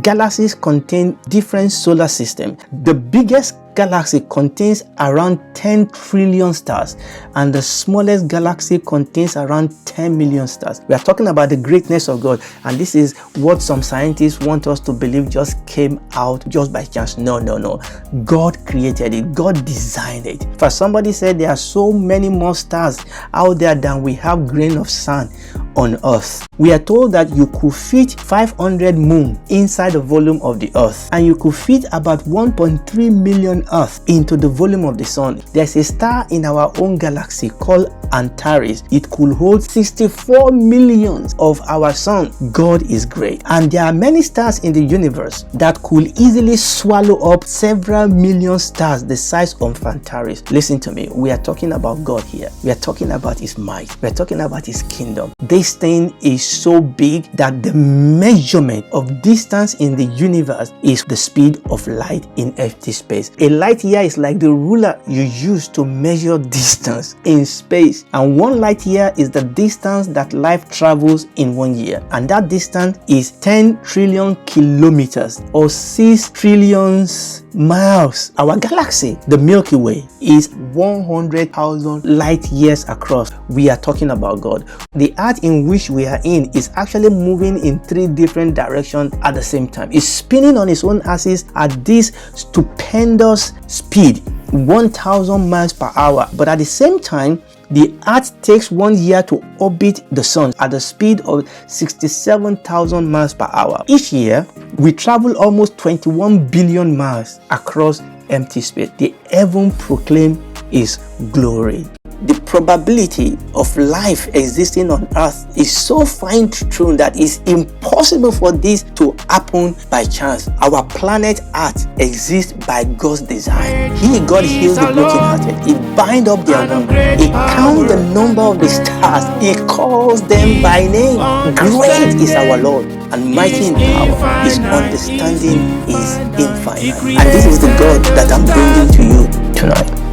Galaxies contain different solar systems. The biggest galaxy contains around 10 trillion stars, and the smallest galaxy contains around 10 million stars. We are talking about the greatness of God, and this is what some scientists want us to believe just came out just by chance. No. God created it. God designed it. For somebody said there are so many more stars out there than we have grain of sand on earth. We are told that you could fit 500 moon inside the volume of the earth, and you could fit about 1.3 million earth into the volume of the sun. There's a star in our own galaxy called Antares. It could hold 64 millions of our sun. God is great. And there are many stars in the universe that could easily swallow up several million stars the size of Antares. Listen to me. We are talking about God here. We are talking about His might. We are talking about His kingdom. This thing is so big that the measurement of distance in the universe is the speed of light in empty space. A light year is like the ruler you use to measure distance in space. And 1 light year is the distance that light travels in 1 year. And that distance is 10 trillion kilometers or 6 trillion miles. Our galaxy, the Milky Way, is 100,000 light years across. We are talking about God. The earth in which we are in is actually moving in 3 different directions at the same time. It's spinning on its own axis at this stupendous speed, 1,000 miles per hour. But at the same time, the earth takes 1 year to orbit the sun at the speed of 67,000 miles per hour. Each year, we travel almost 21 billion miles across empty space. The heaven proclaim His glory. The probability of life existing on earth is so fine-tuned that it's impossible for this to happen by chance. Our planet Earth exists by God's design. God heals the brokenhearted. He binds up their wounds. He counts the number of the stars. He calls them by name. Great is our Lord, and mighty in power. His understanding is infinite. And this is the God that I'm bringing to you tonight.